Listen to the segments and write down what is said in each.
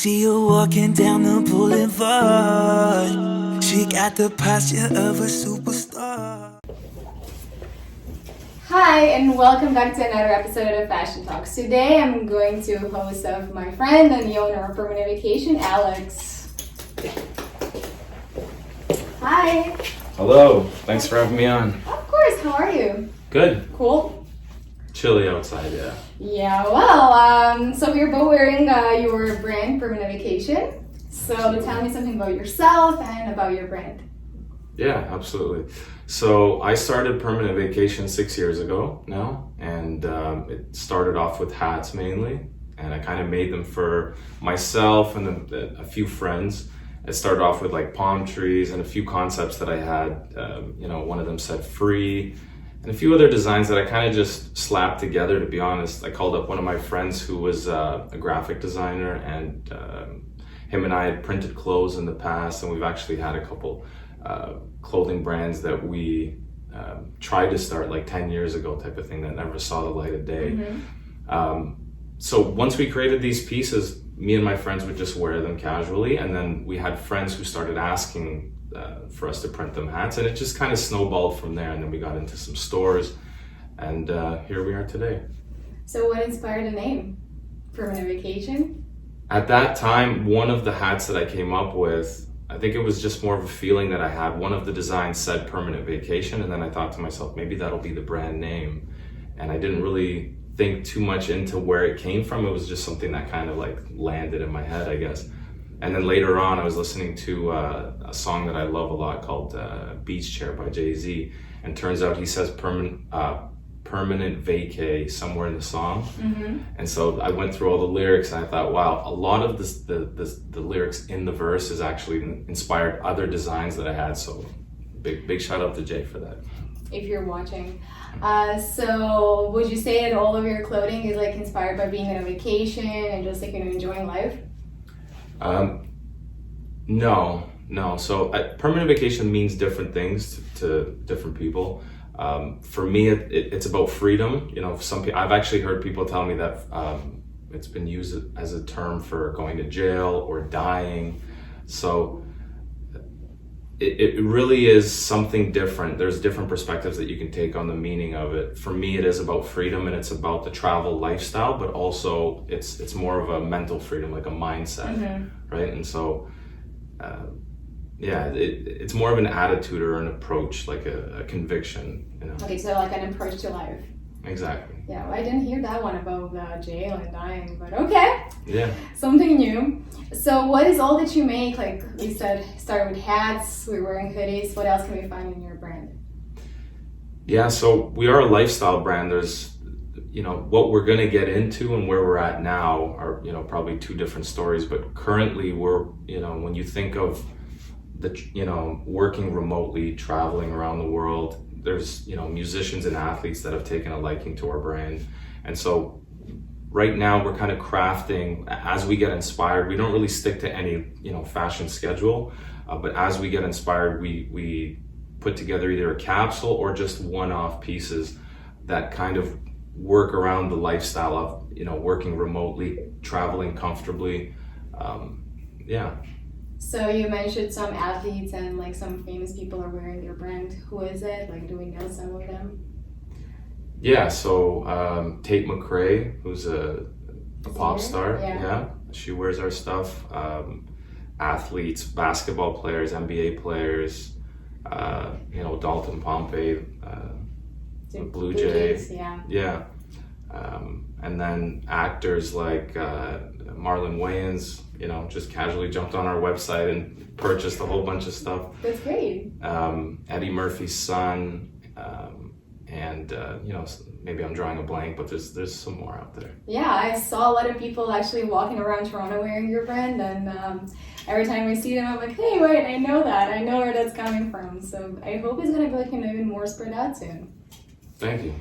see her walking down the boulevard. She got the posture of a superstar. Hi, and welcome back to another episode of Fashion Talks. Today I'm going to host of my friend and the owner of Permanent Vacation, Alex. Hi. Hello. Thanks for having me on. Of course. How are you? Good. Cool. Chilly outside, yeah. Yeah, well, so we're both wearing your brand, Permanent Vacation. So tell me something about yourself and about your brand. Yeah, absolutely. So I started Permanent Vacation 6 years ago now, and it started off with hats mainly, and I kind of made them for myself and a few friends. It started off with like palm trees and a few concepts that I had. One of them said free, and a few other designs that I kind of just slapped together, to be honest. I called up one of my friends who was a graphic designer, and him and I had printed clothes in the past, and we've actually had a couple clothing brands that we tried to start like 10 years ago type of thing that never saw the light of day. Mm-hmm. So once we created these pieces, me and my friends would just wear them casually, and then we had friends who started asking for us to print them hats, and it just kind of snowballed from there, and then we got into some stores, and here we are today. So what inspired the name Permanent Vacation? At that time, one of the hats that I came up with, I think it was just more of a feeling that I had. One of the designs said Permanent Vacation, and then I thought to myself, maybe that'll be the brand name. And I didn't really think too much into where it came from. It was just something that kind of like landed in my head, I guess. And then later on, I was listening to a song that I love a lot called Beach Chair by Jay-Z. And turns out he says permanent vacay somewhere in the song. Mm-hmm. And so I went through all the lyrics, and I thought, wow, a lot of the lyrics in the verse is actually inspired other designs that I had. So big shout out to Jay for that. If you're watching. So would you say that all of your clothing is like inspired by being on a vacation and just like, enjoying life? No. So Permanent Vacation means different things to different people. For me, it's about freedom. Some people, I've actually heard people tell me that it's been used as a term for going to jail or dying. So it really is something different. There's different perspectives that you can take on the meaning of it. For me, it is about freedom, and it's about the travel lifestyle, but also it's more of a mental freedom, like a mindset, mm-hmm. right? And so it's more of an attitude or an approach, like a conviction. Okay, so like an approach to life. Exactly. Yeah, well, I didn't hear that one about jail and dying, but okay. Yeah. Something new. So what is all that you make? Like we said, start with hats, we're wearing hoodies. What else can we find in your brand? Yeah, so we are a lifestyle brand. There's, what we're going to get into and where we're at now are, probably two different stories. But currently we're, when you think of working remotely, traveling around the world, there's, musicians and athletes that have taken a liking to our brand. And so right now we're kind of crafting as we get inspired. We don't really stick to any, fashion schedule, but as we get inspired, we put together either a capsule or just one-off pieces that kind of work around the lifestyle of, working remotely, traveling comfortably. So you mentioned some athletes and like some famous people are wearing your brand. Who is it? Like, do we know some of them? Yeah, so Tate McRae, who's a pop star, yeah, she wears our stuff. Athletes, basketball players, NBA players, Dalton Pompey, Blue Jays, yeah. And then actors like Marlon Wayans, just casually jumped on our website and purchased a whole bunch of stuff. That's great. Eddie Murphy's son, and maybe I'm drawing a blank, but there's some more out there. Yeah, I saw a lot of people actually walking around Toronto wearing your brand, and every time I see them, I'm like, hey, wait, I know that. I know where that's coming from. So I hope it's gonna be like even more spread out soon. Thank you.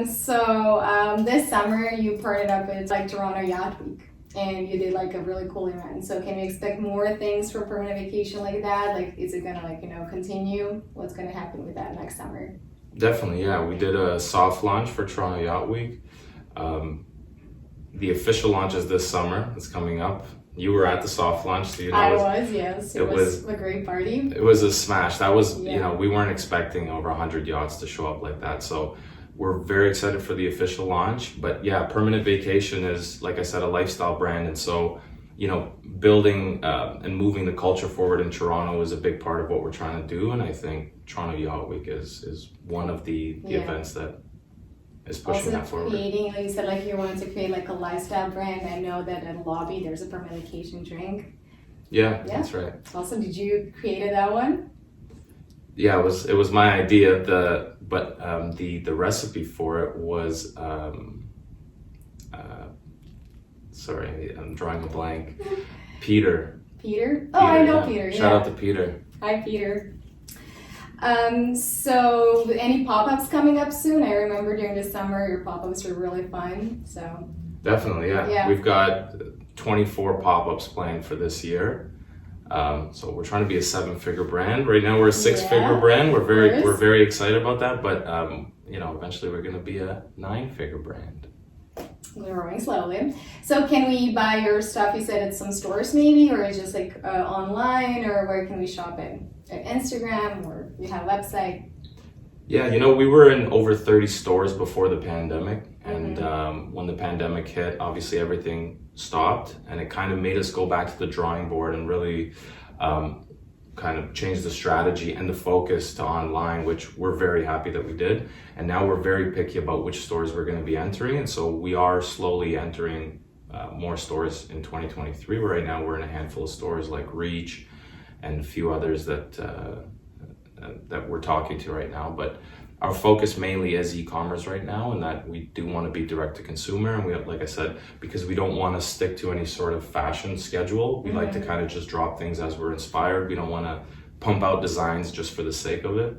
So this summer you partnered up with like Toronto Yacht Week, and you did like a really cool event. So can we expect more things from Permanent Vacation like that? Like, is it gonna continue? What's gonna happen with that next summer? Definitely, yeah. We did a soft launch for Toronto Yacht Week. The official launch is this summer. It's coming up. you were at the soft launch, so you know I was, yes. It was a great party. it was a smash. That was, we weren't expecting over 100 yachts to show up like that. So we're very excited for the official launch. But yeah, Permanent Vacation is, like I said, a lifestyle brand. And so, building and moving the culture forward in Toronto is a big part of what we're trying to do. And I think Toronto Yacht Week is one of the events that is pushing that forward. Creating, like you said, like you wanted to create like a lifestyle brand. I know that at the lobby there's a Permanent Vacation drink. Yeah, that's right. Awesome. Did you create that one? Yeah, it was my idea. The recipe for it was sorry, I'm drawing a blank. Peter. Peter? Oh, I know Peter. Shout out to Peter. Hi, Peter. So any pop-ups coming up soon? I remember during the summer your pop-ups were really fun. So definitely, yeah. We've got 24 pop-ups planned for this year. So we're trying to be a 7-figure brand. Right now we're a 6-figure brand. We're very excited about that, but eventually we're going to be a 9-figure brand. Growing slowly. So can we buy your stuff? You said at some stores maybe, or just like online, or where can we shop it? At Instagram, or you have a website? Yeah, we were in over 30 stores before the pandemic, and when the pandemic hit, obviously everything stopped, and it kind of made us go back to the drawing board and really kind of change the strategy and the focus to online, which we're very happy that we did. And now we're very picky about which stores we're going to be entering, and so we are slowly entering more stores in 2023. Right now we're in a handful of stores like Reach and a few others that we're talking to right now, but our focus mainly is e-commerce right now, and that we do want to be direct to consumer. And we, like I said, because we don't want to stick to any sort of fashion schedule, we like to kind of just drop things as we're inspired. We don't want to pump out designs just for the sake of it.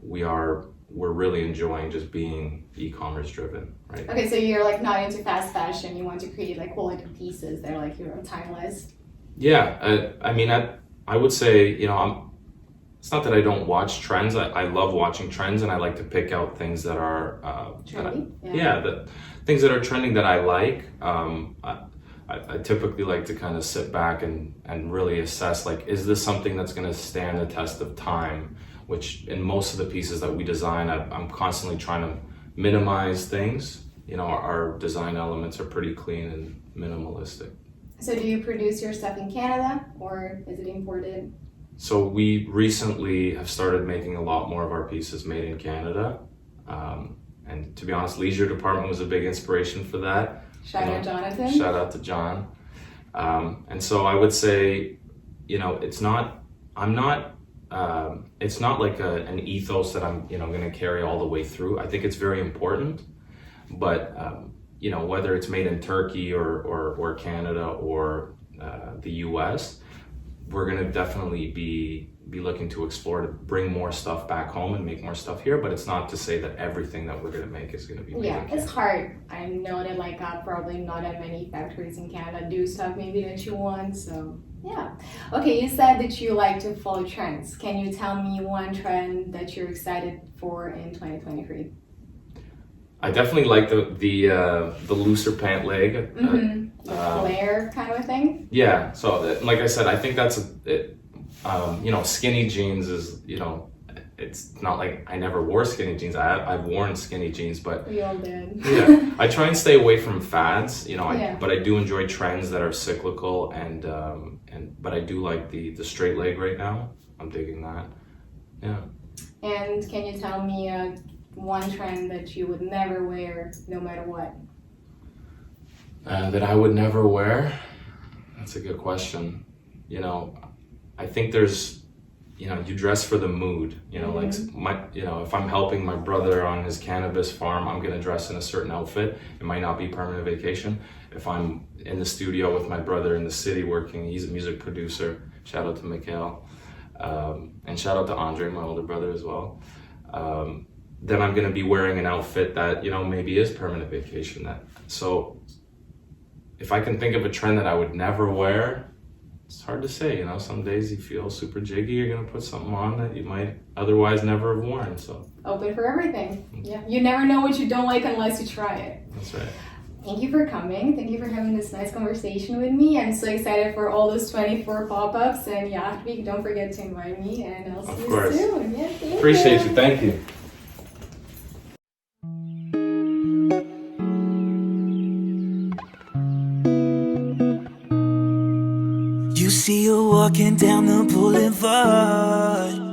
We're really enjoying just being e-commerce driven, right? Okay, so you're like not into fast fashion. You want to create like quality pieces. They're like timeless. Yeah, I would say, it's not that I don't watch trends. I love watching trends, and I like to pick out things that are trendy. The things that are trending that I like. I typically like to kind of sit back and really assess, like, is this something that's going to stand the test of time? Which in most of the pieces that we design, I'm constantly trying to minimize things. Our design elements are pretty clean and minimalistic. So do you produce your stuff in Canada, or is it imported? So we recently have started making a lot more of our pieces made in Canada. And to be honest, Leisure Department was a big inspiration for that. Shout out Jonathan. Shout out to John. And so I would say, it's not like an ethos that I'm, going to carry all the way through. I think it's very important, but whether it's made in Turkey or Canada or the US, we're going to definitely be looking to explore to bring more stuff back home and make more stuff here, but it's not to say that everything that we're going to make is going to be made in Canada. It's hard. I know that probably not that many factories in Canada do stuff maybe that you want, so yeah. Okay, you said that you like to follow trends. Can you tell me one trend that you're excited for in 2023? I definitely like the looser pant leg. The flare kind of a thing? Yeah, so like I said, I think that's skinny jeans is, it's not like I never wore skinny jeans. I've worn skinny jeans, but we all did. Yeah, I try and stay away from fads, but I do enjoy trends that are cyclical, but I do like the straight leg right now. I'm digging that. Yeah. And can you tell me one trend that you would never wear no matter what? That I would never wear? That's a good question. I think there's, you dress for the mood, like if I'm helping my brother on his cannabis farm, I'm going to dress in a certain outfit. It might not be Permanent Vacation. If I'm in the studio with my brother in the city working, he's a music producer. Shout out to Mikhail. And shout out to Andre, my older brother as well. Then I'm going to be wearing an outfit that, maybe is Permanent Vacation. So if I can think of a trend that I would never wear, it's hard to say. Some days you feel super jiggy, you're going to put something on that you might otherwise never have worn. So open for everything. Yeah, you never know what you don't like unless you try it. That's right. Thank you for coming. Thank you for having this nice conversation with me. I'm so excited for all those 24 pop-ups and Yacht Week. Don't forget to invite me, and I'll see you soon. Yeah, thank Appreciate you. Thank you. You see her walking down the boulevard.